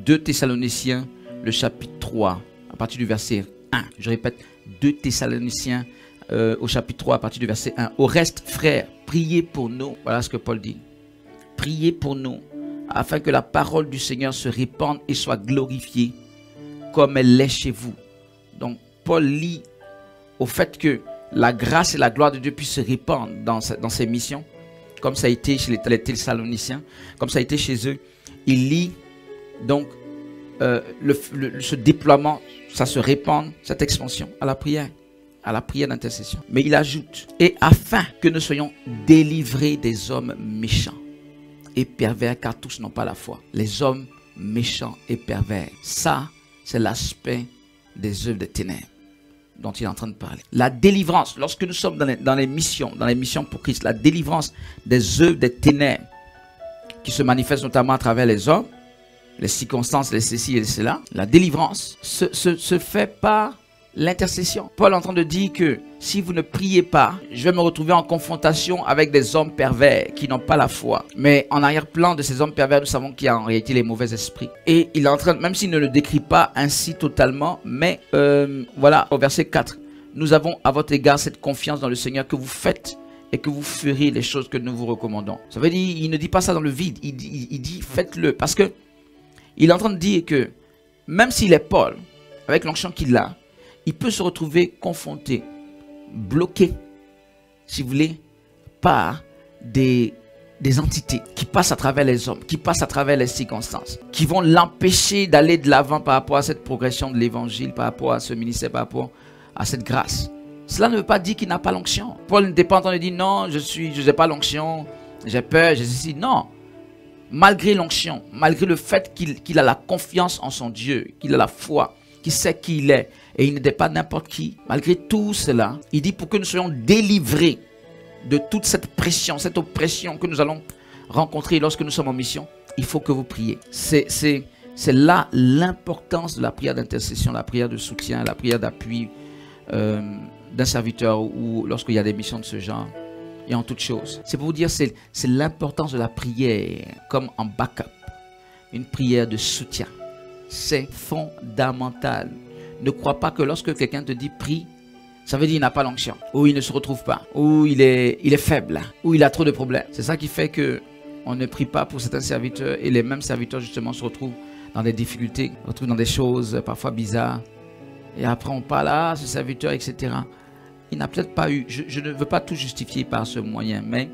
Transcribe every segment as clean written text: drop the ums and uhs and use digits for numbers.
2 Thessaloniciens, le chapitre 3, à partir du verset 1. Je répète, 2 Thessaloniciens au chapitre 3, à partir du verset 1. Au reste, frères, priez pour nous. Voilà ce que Paul dit. Priez pour nous, afin que la parole du Seigneur se répande et soit glorifiée, comme elle l'est chez vous. Donc, Paul lit au fait que la grâce et la gloire de Dieu puissent se répandre dans ses missions, comme ça a été chez les Thessaloniciens, comme ça a été chez eux. Il lit donc ce déploiement, ça se répand, cette expansion à la prière d'intercession. Mais il ajoute, et afin que nous soyons délivrés des hommes méchants et pervers, car tous n'ont pas la foi. Les hommes méchants et pervers, ça, c'est l'aspect des œuvres des ténèbres dont il est en train de parler. La délivrance, lorsque nous sommes dans les missions pour Christ, la délivrance des œuvres des ténèbres qui se manifestent notamment à travers les hommes, les circonstances, les ceci et cela, la délivrance se fait par l'intercession. Paul est en train de dire que si vous ne priez pas, je vais me retrouver en confrontation avec des hommes pervers qui n'ont pas la foi. Mais en arrière-plan de ces hommes pervers, nous savons qu'il y a en réalité les mauvais esprits. Et il est en train, même s'il ne le décrit pas ainsi totalement, mais voilà, au verset 4, nous avons à votre égard cette confiance dans le Seigneur que vous faites et que vous ferez les choses que nous vous recommandons. Ça veut dire, il ne dit pas ça dans le vide, il dit faites-le. Parce que il est en train de dire que même s'il est Paul, avec l'onction qu'il a, il peut se retrouver confronté, bloqué, si vous voulez, par des entités qui passent à travers les hommes, qui passent à travers les circonstances, qui vont l'empêcher d'aller de l'avant par rapport à cette progression de l'évangile, par rapport à ce ministère, par rapport à cette grâce. Cela ne veut pas dire qu'il n'a pas l'onction. Paul n'était pas en train de dire non, je n'ai pas l'onction, j'ai peur, j'ai ceci. Non. Malgré l'onction, malgré le fait qu'il a la confiance en son Dieu, qu'il a la foi, qu'il sait qui il est, et il n'était pas n'importe qui. Malgré tout cela, il dit pour que nous soyons délivrés de toute cette pression, cette oppression que nous allons rencontrer lorsque nous sommes en mission, il faut que vous priez. C'est là l'importance de la prière d'intercession, la prière de soutien, la prière d'appui d'un serviteur ou lorsqu'il y a des missions de ce genre. Et en toute chose. C'est pour vous dire, c'est l'importance de la prière comme en backup. Une prière de soutien. C'est fondamental. Ne crois pas que lorsque quelqu'un te dit prie, ça veut dire qu'il n'a pas l'onction, ou il ne se retrouve pas, ou il est faible, ou il a trop de problèmes. C'est ça qui fait que on ne prie pas pour certains serviteurs et les mêmes serviteurs justement se retrouvent dans des difficultés, se retrouvent dans des choses parfois bizarres. Et après on parle à ce serviteur, etc. Il n'a peut-être pas eu, je ne veux pas tout justifier par ce moyen, mais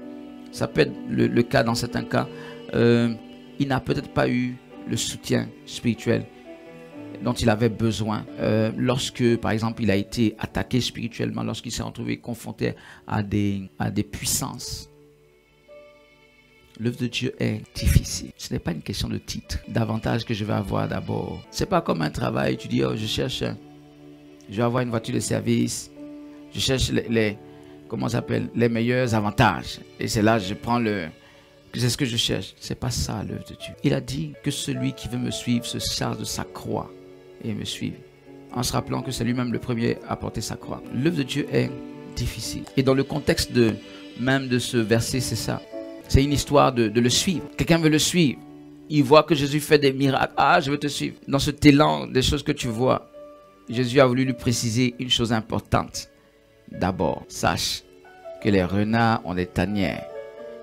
ça peut être le cas dans certains cas. Il n'a peut-être pas eu le soutien spirituel dont il avait besoin lorsque, par exemple, il a été attaqué spirituellement, lorsqu'il s'est retrouvé confronté à des puissances. L'œuvre de Dieu est difficile. Ce n'est pas une question de titre, d'avantage que je vais avoir d'abord. C'est pas comme un travail, tu dis, oh, je vais avoir une voiture de service, je cherche comment ça s'appelle, les meilleurs avantages. Et c'est là, je prends c'est ce que je cherche. C'est pas ça l'œuvre de Dieu. Il a dit que celui qui veut me suivre se charge de sa croix et me suive. En se rappelant que c'est lui-même le premier à porter sa croix. L'œuvre de Dieu est difficile. Et dans le contexte même de ce verset, c'est ça. C'est une histoire de le suivre. Quelqu'un veut le suivre. Il voit que Jésus fait des miracles. Ah, je veux te suivre. Dans ce élan des choses que tu vois, Jésus a voulu lui préciser une chose importante. D'abord, sache que les renards ont des tanières,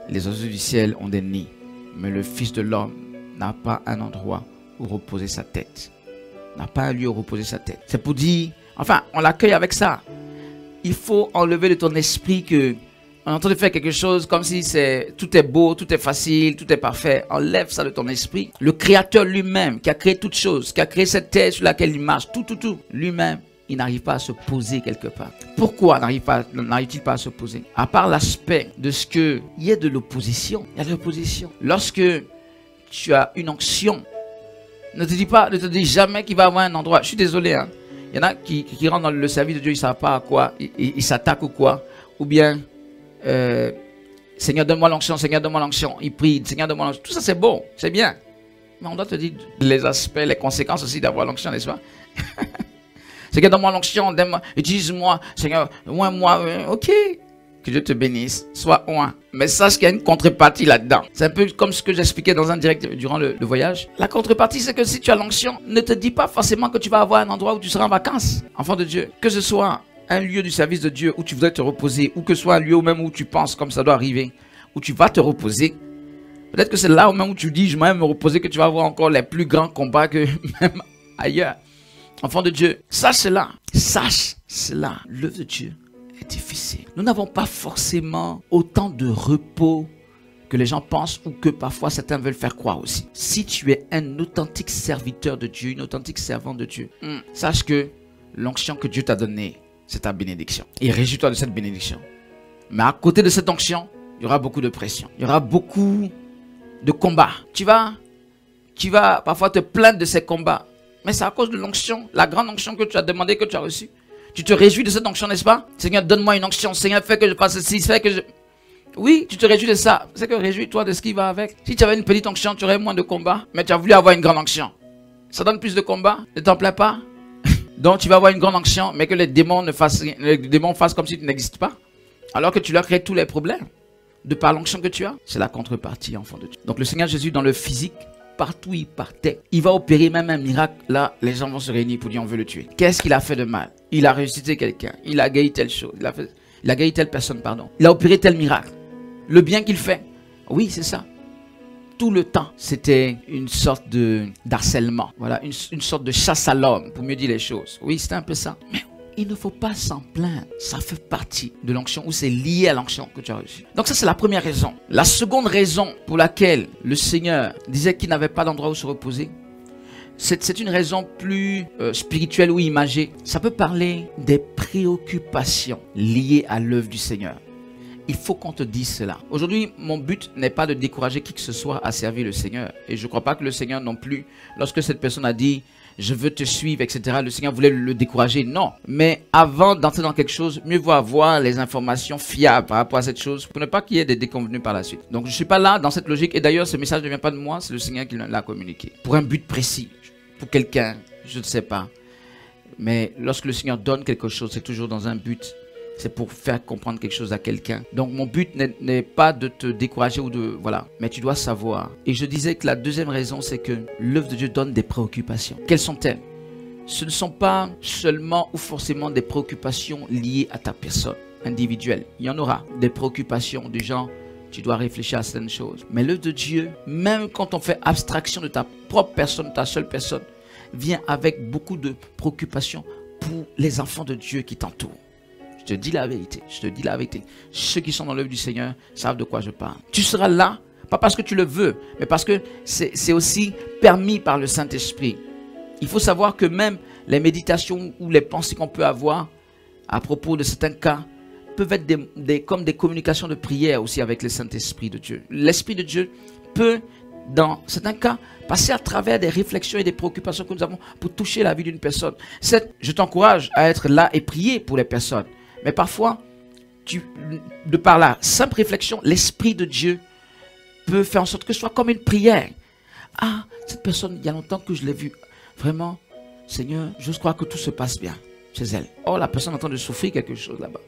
les oiseaux du ciel ont des nids, mais le Fils de l'homme n'a pas un endroit où reposer sa tête, n'a pas un lieu où reposer sa tête. C'est pour dire, enfin, on l'accueille avec ça. Il faut enlever de ton esprit que on est en train de faire quelque chose comme si tout est beau, tout est facile, tout est parfait. Enlève ça de ton esprit. Le Créateur lui-même, qui a créé toutes choses, qui a créé cette terre sur laquelle il marche, tout, lui-même, il n'arrive pas à se poser quelque part. Pourquoi n'arrive-t-il pas à se poser? À part l'aspect de ce qu'il y a de l'opposition. Il y a de l'opposition. Lorsque tu as une onction, ne te dis jamais qu'il va avoir un endroit. Je suis désolé, hein. Il y en a qui rentrent dans le service de Dieu, ils ne savent pas à quoi, ils s'attaquent ou quoi. Ou bien, Seigneur, donne-moi l'onction, Seigneur, donne-moi l'onction. Ils prient, Seigneur, donne-moi l'onction. Tout ça, c'est bon, c'est bien. Mais on doit te dire les aspects, les conséquences aussi d'avoir l'onction, n'est-ce pas? Seigneur, donne-moi l'onction, utilise-moi, Seigneur, moi, ok. Que Dieu te bénisse. Sois oint. Mais sache qu'il y a une contrepartie là-dedans. C'est un peu comme ce que j'expliquais dans un direct durant le voyage. La contrepartie, c'est que si tu as l'onction, ne te dis pas forcément que tu vas avoir un endroit où tu seras en vacances, enfant de Dieu. Que ce soit un lieu du service de Dieu où tu voudrais te reposer, ou que ce soit un lieu même où tu penses comme ça doit arriver, où tu vas te reposer. Peut-être que c'est là même où tu dis, je vais me reposer, que tu vas avoir encore les plus grands combats que même ailleurs. Enfant de Dieu, sache cela. Sache cela. L'œuvre de Dieu est difficile. Nous n'avons pas forcément autant de repos que les gens pensent ou que parfois certains veulent faire croire aussi. Si tu es un authentique serviteur de Dieu, une authentique servante de Dieu, sache que l'onction que Dieu t'a donnée, c'est ta bénédiction. Et réjouis-toi de cette bénédiction. Mais à côté de cette onction, il y aura beaucoup de pression. Il y aura beaucoup de combats. Tu vas parfois te plaindre de ces combats. Mais c'est à cause de l'onction, la grande onction que tu as demandé, que tu as reçue. Tu te réjouis de cette onction, n'est-ce pas? Seigneur, donne-moi une onction. Seigneur, fais que je fasse ceci, fais que je... Oui, tu te réjouis de ça. C'est que réjouis-toi de ce qui va avec. Si tu avais une petite onction, tu aurais moins de combats. Mais tu as voulu avoir une grande onction. Ça donne plus de combats. Ne t'en plains pas. Donc tu vas avoir une grande onction, mais que les démons fassent comme si tu n'existes pas. Alors que tu leur crées tous les problèmes. De par l'onction que tu as. C'est la contrepartie, enfant de Dieu. Donc le Seigneur Jésus, dans le physique, partout où il partait, il va opérer même un miracle. Là, les gens vont se réunir pour dire on veut le tuer. Qu'est-ce qu'il a fait de mal? Il a ressuscité quelqu'un. Il a guéri telle chose. Il a guéri telle personne, pardon. Il a opéré tel miracle. Le bien qu'il fait. Oui, c'est ça. Tout le temps, c'était une sorte d'harcèlement. Voilà, une sorte de chasse à l'homme, pour mieux dire les choses. Oui, c'était un peu ça. Mais il ne faut pas s'en plaindre. Ça fait partie de l'onction, ou c'est lié à l'onction que tu as reçue. Donc ça, c'est la première raison. La seconde raison pour laquelle le Seigneur disait qu'il n'avait pas d'endroit où se reposer, c'est une raison plus spirituelle ou imagée. Ça peut parler des préoccupations liées à l'œuvre du Seigneur. Il faut qu'on te dise cela. Aujourd'hui, mon but n'est pas de décourager qui que ce soit à servir le Seigneur. Et je ne crois pas que le Seigneur non plus, lorsque cette personne a dit « je veux te suivre », etc., le Seigneur voulait le décourager. Non. Mais avant d'entrer dans quelque chose, mieux vaut avoir les informations fiables par rapport à cette chose pour ne pas qu'il y ait des déconvenus par la suite. Donc je ne suis pas là dans cette logique. Et d'ailleurs, ce message ne vient pas de moi, c'est le Seigneur qui l'a communiqué. Pour un but précis, pour quelqu'un, je ne sais pas. Mais lorsque le Seigneur donne quelque chose, c'est toujours dans un but. C'est pour faire comprendre quelque chose à quelqu'un. Donc mon but n'est pas de te décourager ou de... Voilà. Mais tu dois savoir. Et je disais que la deuxième raison, c'est que l'œuvre de Dieu donne des préoccupations. Quelles sont-elles? Ce ne sont pas seulement ou forcément des préoccupations liées à ta personne individuelle. Il y en aura des préoccupations du genre, tu dois réfléchir à certaines choses. Mais l'œuvre de Dieu, même quand on fait abstraction de ta propre personne, de ta seule personne, vient avec beaucoup de préoccupations pour les enfants de Dieu qui t'entourent. Je te dis la vérité, je te dis la vérité. Ceux qui sont dans l'œuvre du Seigneur savent de quoi je parle. Tu seras là, pas parce que tu le veux, mais parce que c'est aussi permis par le Saint-Esprit. Il faut savoir que même les méditations ou les pensées qu'on peut avoir à propos de certains cas peuvent être comme des communications de prière aussi avec le Saint-Esprit de Dieu. L'Esprit de Dieu peut, dans certains cas, passer à travers des réflexions et des préoccupations que nous avons pour toucher la vie d'une personne. Je t'encourage à être là et prier pour les personnes. Mais parfois, de par la simple réflexion, l'Esprit de Dieu peut faire en sorte que ce soit comme une prière. Ah, cette personne, il y a longtemps que je l'ai vue. Vraiment, Seigneur, je crois que tout se passe bien chez elle. Oh, la personne est en train de souffrir quelque chose là-bas.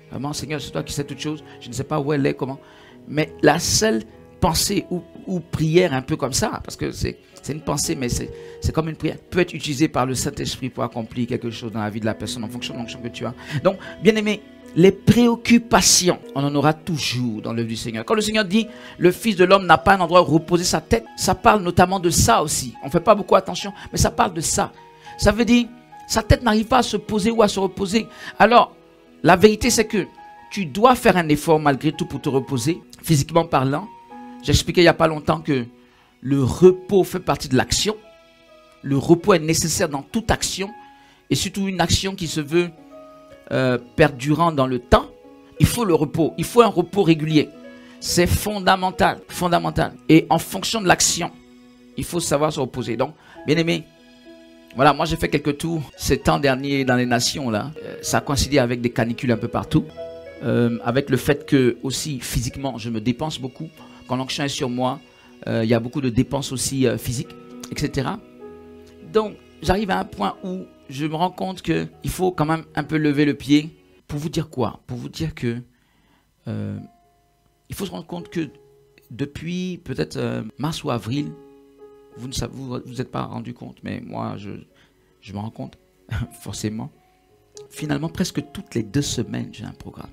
Vraiment, Seigneur, c'est toi qui sais toutes choses. Je ne sais pas où elle est, comment. Mais la seule pensée ou prière un peu comme ça, parce que c'est une pensée, mais c'est comme une prière, peut être utilisée par le Saint-Esprit pour accomplir quelque chose dans la vie de la personne en fonction de l'onction que tu as. Donc, bien aimé, les préoccupations, on en aura toujours dans l'œuvre du Seigneur. Quand le Seigneur dit, le Fils de l'homme n'a pas un endroit où reposer sa tête, ça parle notamment de ça aussi. On ne fait pas beaucoup attention, mais ça parle de ça. Ça veut dire, sa tête n'arrive pas à se poser ou à se reposer. Alors, la vérité c'est que tu dois faire un effort malgré tout pour te reposer, physiquement parlant. J'expliquais il n'y a pas longtemps que le repos fait partie de l'action. Le repos est nécessaire dans toute action. Et surtout une action qui se veut perdurant dans le temps. Il faut le repos. Il faut un repos régulier. C'est fondamental. Fondamental. Et en fonction de l'action, il faut savoir se reposer. Donc, bien aimé, voilà, moi j'ai fait quelques tours ces temps derniers dans les nations là. Ça a coïncidé avec des canicules un peu partout. Avec le fait que aussi physiquement, je me dépense beaucoup. Quand l'onction est sur moi, il y a beaucoup de dépenses aussi physiques, etc. Donc, j'arrive à un point où je me rends compte qu'il faut quand même un peu lever le pied. Pour vous dire quoi? Pour vous dire que il faut se rendre compte que depuis peut-être mars ou avril, vous ne êtes pas rendu compte, mais moi je me rends compte, forcément. Finalement, presque toutes les 2 semaines, j'ai un programme.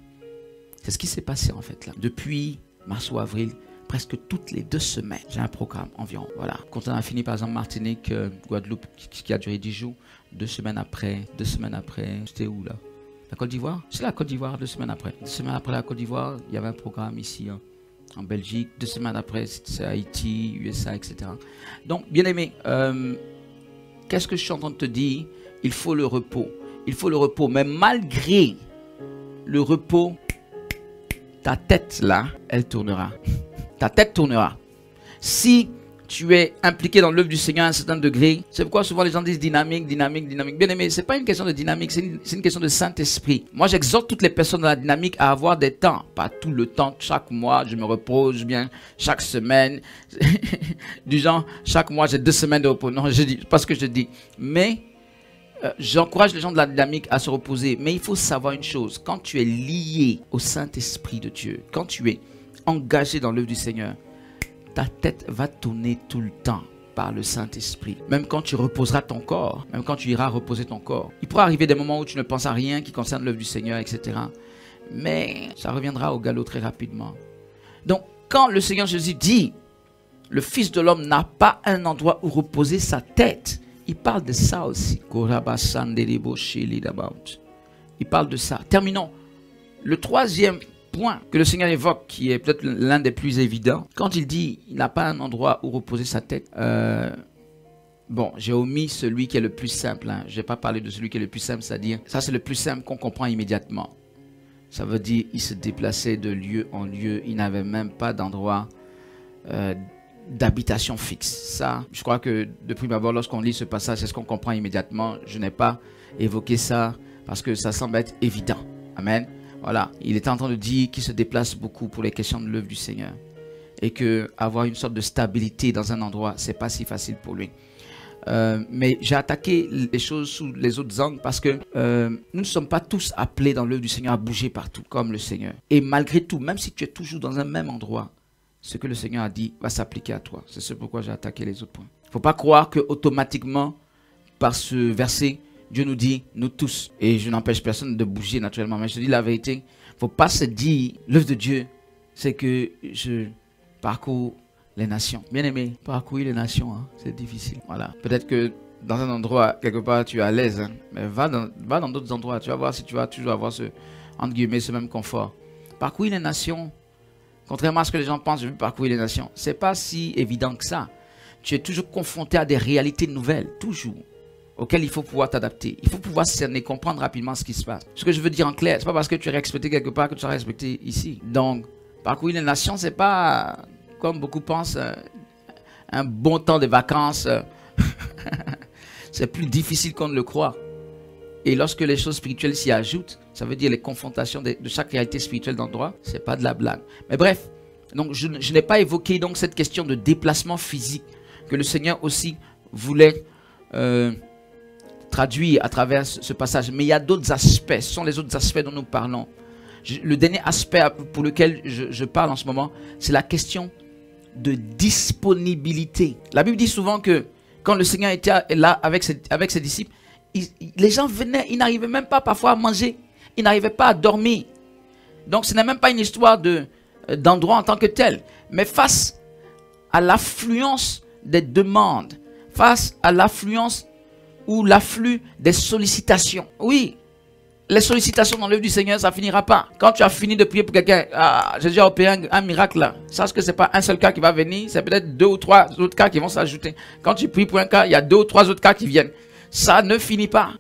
C'est ce qui s'est passé en fait là. Depuis mars ou avril, presque toutes les 2 semaines, j'ai un programme environ. Voilà. Quand on a fini par exemple Martinique, Guadeloupe, qui a duré 10 jours, 2 semaines après, c'était où là? La Côte d'Ivoire? C'est la Côte d'Ivoire, 2 semaines après. 2 semaines après la Côte d'Ivoire, il y avait un programme ici en Belgique. 2 semaines après, c'est Haïti, USA, etc. Donc, bien aimé, qu'est-ce que je suis en train de te dire? Il faut le repos. Il faut le repos. Mais malgré le repos, ta tête là, elle tournera. Ta tête tournera. Si tu es impliqué dans l'œuvre du Seigneur à un certain degré, c'est pourquoi souvent les gens disent dynamique, dynamique, dynamique. Bien aimé, ce n'est pas une question de dynamique, c'est une question de Saint-Esprit. Moi, j'exhorte toutes les personnes dans la dynamique à avoir des temps. Pas tout le temps, chaque mois, je me repose bien, chaque semaine. Du genre, chaque mois, j'ai 2 semaines de repos. Non, je dis pas ce que je dis. Mais j'encourage les gens de la dynamique à se reposer. Mais il faut savoir une chose, quand tu es lié au Saint-Esprit de Dieu, quand tu es engagé dans l'œuvre du Seigneur, ta tête va tourner tout le temps par le Saint-Esprit. Même quand tu reposeras ton corps, même quand tu iras reposer ton corps. Il pourra arriver des moments où tu ne penses à rien qui concerne l'œuvre du Seigneur, etc. Mais ça reviendra au galop très rapidement. Donc, quand le Seigneur Jésus dit, le Fils de l'homme n'a pas un endroit où reposer sa tête, il parle de ça aussi. Il parle de ça. Terminons. Le 3e point que le Seigneur évoque, qui est peut-être l'un des plus évidents, quand il dit il n'a pas un endroit où reposer sa tête, bon, j'ai omis celui qui est le plus simple, hein. Je n'ai pas parlé de celui qui est le plus simple, c'est-à-dire, ça c'est le plus simple qu'on comprend immédiatement. Ça veut dire il se déplaçait de lieu en lieu, il n'avait même pas d'endroit d'habitation fixe. Ça, je crois que de prime abord, lorsqu'on lit ce passage, c'est ce qu'on comprend immédiatement. Je n'ai pas évoqué ça parce que ça semble être évident. Amen. Voilà, il est en train de dire qu'il se déplace beaucoup pour les questions de l'œuvre du Seigneur. Et que avoir une sorte de stabilité dans un endroit, c'est pas si facile pour lui. Mais j'ai attaqué les choses sous les autres angles parce que nous ne sommes pas tous appelés dans l'œuvre du Seigneur à bouger partout comme le Seigneur. Et malgré tout, même si tu es toujours dans un même endroit, ce que le Seigneur a dit va s'appliquer à toi. C'est ce pourquoi j'ai attaqué les autres points. Il ne faut pas croire que automatiquement, par ce verset, Dieu nous dit, nous tous, et je n'empêche personne de bouger naturellement, mais je te dis la vérité, il ne faut pas se dire, l'œuvre de Dieu, c'est que je parcours les nations. Bien aimé, parcourir les nations, hein, c'est difficile. Voilà. Peut-être que dans un endroit, quelque part, tu es à l'aise, hein, mais va dans d'autres endroits, tu vas voir si tu vas toujours avoir ce, entre guillemets, ce même confort. Parcourir les nations, contrairement à ce que les gens pensent, je veux parcourir les nations, c'est pas si évident que ça. Tu es toujours confronté à des réalités nouvelles, toujours, auxquelles il faut pouvoir t'adapter. Il faut pouvoir cerner, comprendre rapidement ce qui se passe. Ce que je veux dire en clair, c'est pas parce que tu es respecté quelque part que tu seras respecté ici. Donc, parcourir les nations, c'est pas, comme beaucoup pensent, un bon temps de vacances. C'est plus difficile qu'on ne le croit. Et lorsque les choses spirituelles s'y ajoutent, ça veut dire les confrontations de chaque réalité spirituelle d'endroit, c'est pas de la blague. Mais bref, donc je n'ai pas évoqué donc cette question de déplacement physique que le Seigneur aussi voulait traduire à travers ce passage. Mais il y a d'autres aspects, ce sont les autres aspects dont nous parlons. Le dernier aspect pour lequel je parle en ce moment, c'est la question de disponibilité. La Bible dit souvent que quand le Seigneur était là avec ses disciples, les gens venaient, ils n'arrivaient même pas parfois à manger, ils n'arrivaient pas à dormir. Donc ce n'est même pas une histoire d'endroit en tant que tel, mais face à l'affluence des demandes, face à l'affluence ou l'afflux des sollicitations. Oui, les sollicitations dans l'œuvre du Seigneur, ça ne finira pas. Quand tu as fini de prier pour quelqu'un, j'ai déjà opéré un miracle là. Sache que ce n'est pas un seul cas qui va venir, c'est peut-être 2 ou 3 autres cas qui vont s'ajouter. Quand tu pries pour un cas, il y a 2 ou 3 autres cas qui viennent. Ça ne finit pas.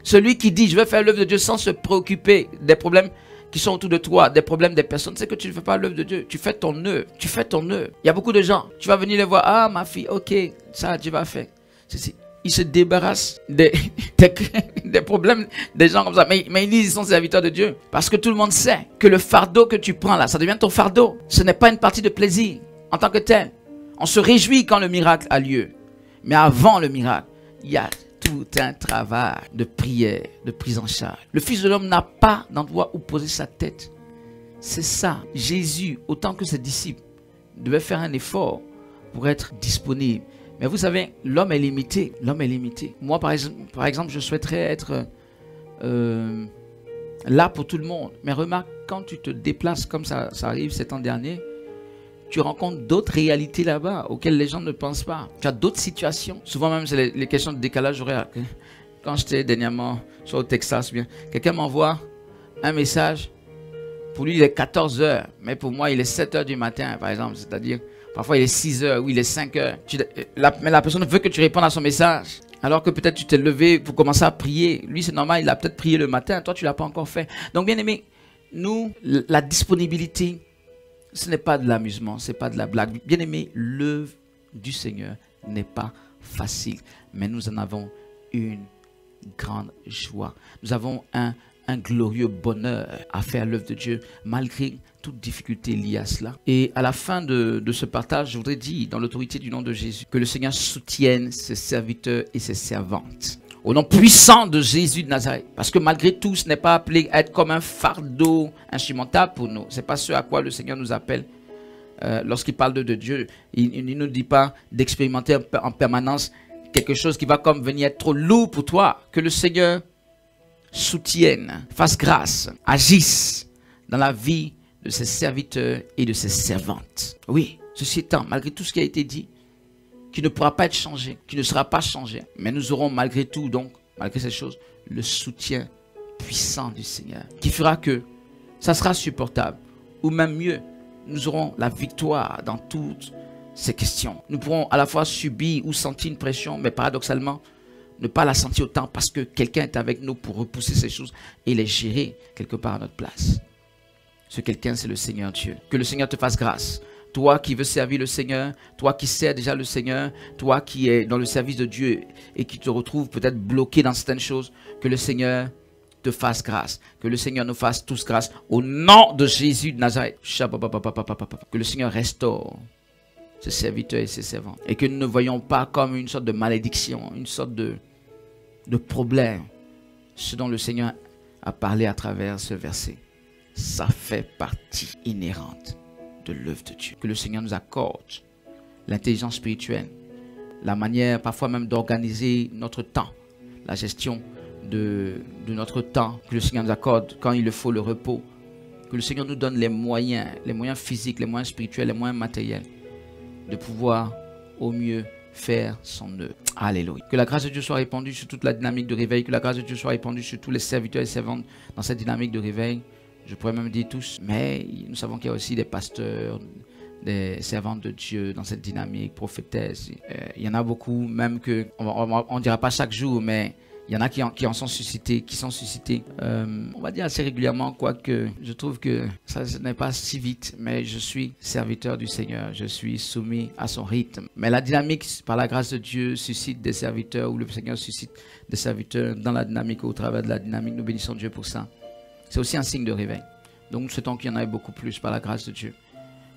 Celui qui dit, je vais faire l'œuvre de Dieu sans se préoccuper des problèmes qui sont autour de toi, des problèmes des personnes, c'est que tu ne fais pas l'œuvre de Dieu. Tu fais ton œuvre. Tu fais ton œuvre. Il y a beaucoup de gens. Tu vas venir les voir. Ah, ma fille, ok, ça, Dieu va faire. Ils se débarrassent des problèmes des gens comme ça. Mais ils disent qu'ils sont serviteurs de Dieu. Parce que tout le monde sait que le fardeau que tu prends là, ça devient ton fardeau. Ce n'est pas une partie de plaisir en tant que tel. On se réjouit quand le miracle a lieu. Mais avant le miracle, il y a tout un travail de prière, de prise en charge. Le Fils de l'homme n'a pas d'endroit où poser sa tête. C'est ça. Jésus, autant que ses disciples, devait faire un effort pour être disponible. Mais vous savez, l'homme est limité. L'homme est limité. Moi, par exemple, je souhaiterais être là pour tout le monde. Mais remarque, quand tu te déplaces comme ça arrive ces temps derniers, tu rencontres d'autres réalités là-bas auxquelles les gens ne pensent pas. Tu as d'autres situations. Souvent même, c'est les questions de décalage horaire. Quand j'étais dernièrement soit au Texas, bien, quelqu'un m'envoie un message. Pour lui, il est 14 heures. Mais pour moi, il est 7 heures du matin, par exemple. C'est-à-dire, parfois, il est 6 heures ou il est 5 heures. Mais la personne veut que tu répondes à son message. Alors que peut-être tu t'es levé pour commencer à prier. Lui, c'est normal, il a peut-être prié le matin. Toi, tu ne l'as pas encore fait. Donc, bien aimé, nous, la disponibilité, ce n'est pas de l'amusement, ce n'est pas de la blague. Bien aimé, l'œuvre du Seigneur n'est pas facile. Mais nous en avons une grande joie. Nous avons un glorieux bonheur à faire l'œuvre de Dieu, malgré toute difficulté liée à cela. Et à la fin de ce partage, je voudrais dire, dans l'autorité du nom de Jésus, que le Seigneur soutienne ses serviteurs et ses servantes. Au nom puissant de Jésus de Nazareth. Parce que malgré tout, ce n'est pas appelé à être comme un fardeau insurmontable pour nous. Ce n'est pas ce à quoi le Seigneur nous appelle. Lorsqu'il parle de Dieu, il ne nous dit pas d'expérimenter en permanence quelque chose qui va comme venir être trop lourd pour toi. Que le Seigneur soutienne, fasse grâce, agisse dans la vie de ses serviteurs et de ses servantes. Oui, ceci étant, malgré tout ce qui a été dit, qui ne pourra pas être changé, qui ne sera pas changé, mais nous aurons malgré tout, donc, malgré ces choses, le soutien puissant du Seigneur, qui fera que ça sera supportable, ou même mieux, nous aurons la victoire dans toutes ces questions. Nous pourrons à la fois subir ou sentir une pression, mais paradoxalement, ne pas la sentir autant parce que quelqu'un est avec nous pour repousser ces choses et les gérer quelque part à notre place. Ce quelqu'un, c'est le Seigneur Dieu. Que le Seigneur te fasse grâce. Toi qui veux servir le Seigneur, toi qui sers déjà le Seigneur, toi qui es dans le service de Dieu et qui te retrouve peut-être bloqué dans certaines choses, que le Seigneur te fasse grâce. Que le Seigneur nous fasse tous grâce. Au nom de Jésus de Nazareth. Que le Seigneur restaure ses serviteurs et ses servantes. Et que nous ne voyons pas comme une sorte de malédiction, une sorte de problème. Ce dont le Seigneur a parlé à travers ce verset. Ça fait partie inhérente de l'œuvre de Dieu. Que le Seigneur nous accorde l'intelligence spirituelle, la manière parfois même d'organiser notre temps, la gestion de notre temps. Que le Seigneur nous accorde quand il le faut le repos. Que le Seigneur nous donne les moyens physiques, les moyens spirituels, les moyens matériels de pouvoir au mieux faire son œuvre. Alléluia. Que la grâce de Dieu soit répandue sur toute la dynamique de réveil. Que la grâce de Dieu soit répandue sur tous les serviteurs et servantes dans cette dynamique de réveil. Je pourrais même dire tous, mais nous savons qu'il y a aussi des pasteurs, des servantes de Dieu dans cette dynamique, prophétesses. Il y en a beaucoup, même que, on ne dira pas chaque jour, mais il y en a qui en sont suscités, on va dire assez régulièrement, quoique je trouve que ça n'est pas si vite, mais je suis serviteur du Seigneur, je suis soumis à son rythme. Mais la dynamique, par la grâce de Dieu, suscite des serviteurs, ou le Seigneur suscite des serviteurs dans la dynamique, au travers de la dynamique. Nous bénissons Dieu pour ça. C'est aussi un signe de réveil. Donc nous souhaitons qu'il y en ait beaucoup plus par la grâce de Dieu.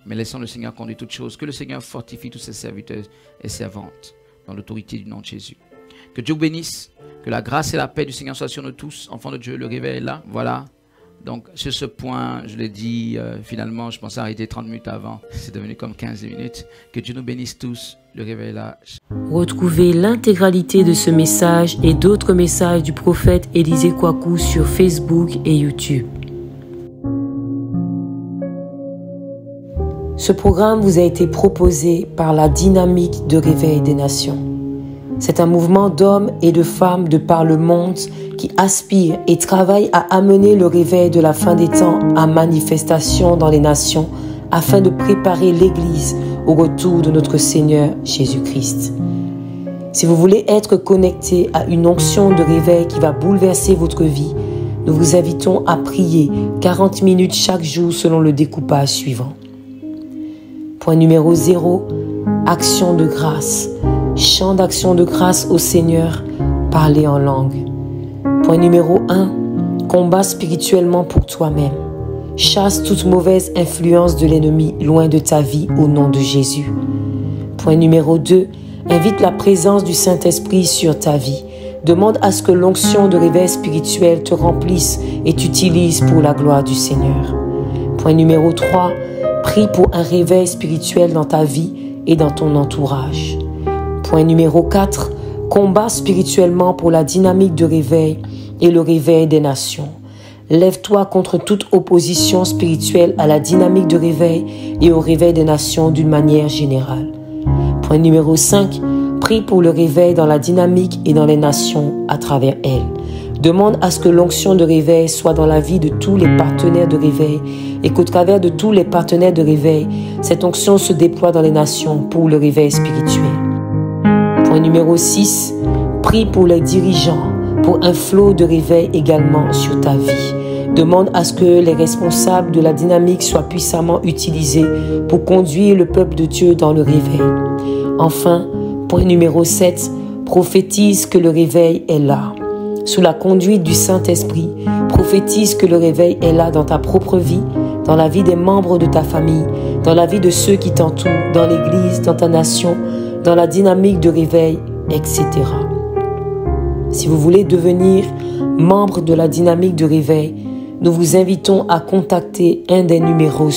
Mais laissons le Seigneur conduire toutes choses. Que le Seigneur fortifie tous ses serviteurs et servantes dans l'autorité du nom de Jésus. Que Dieu vous bénisse. Que la grâce et la paix du Seigneur soient sur nous tous. Enfants de Dieu, le réveil est là. Voilà. Donc sur ce point, je l'ai dit, finalement, je pensais arrêter 30 minutes avant. C'est devenu comme 15 minutes. Que Dieu nous bénisse tous. Le réveil est là. Retrouvez l'intégralité de ce message et d'autres messages du prophète Élisée Kouakou sur Facebook et YouTube. Ce programme vous a été proposé par la Dynamique de Réveil des Nations. C'est un mouvement d'hommes et de femmes de par le monde qui aspire et travaille à amener le réveil de la fin des temps à manifestation dans les nations afin de préparer l'Église au retour de notre Seigneur Jésus-Christ. Si vous voulez être connecté à une onction de réveil qui va bouleverser votre vie, nous vous invitons à prier 40 minutes chaque jour selon le découpage suivant. Point numéro 0, action de grâce. Chant d'action de grâce au Seigneur, parler en langue. Point numéro 1, combat spirituellement pour toi-même. Chasse toute mauvaise influence de l'ennemi loin de ta vie au nom de Jésus. Point numéro 2, invite la présence du Saint-Esprit sur ta vie. Demande à ce que l'onction de réveil spirituel te remplisse et t'utilise pour la gloire du Seigneur. Point numéro 3, prie pour un réveil spirituel dans ta vie et dans ton entourage. Point numéro 4, combat spirituellement pour la dynamique de réveil et le réveil des nations. Lève-toi contre toute opposition spirituelle à la dynamique de réveil et au réveil des nations d'une manière générale. Point numéro 5, prie pour le réveil dans la dynamique et dans les nations à travers elles. Demande à ce que l'onction de réveil soit dans la vie de tous les partenaires de réveil et qu'au travers de tous les partenaires de réveil, cette onction se déploie dans les nations pour le réveil spirituel. Point numéro 6, prie pour les dirigeants, pour un flot de réveil également sur ta vie. Demande à ce que les responsables de la dynamique soient puissamment utilisés pour conduire le peuple de Dieu dans le réveil. Enfin, point numéro 7, prophétise que le réveil est là. Sous la conduite du Saint-Esprit, prophétise que le réveil est là dans ta propre vie, dans la vie des membres de ta famille, dans la vie de ceux qui t'entourent, dans l'Église, dans ta nation, dans la dynamique de réveil, etc. Si vous voulez devenir membre de la dynamique de réveil, nous vous invitons à contacter un des numéros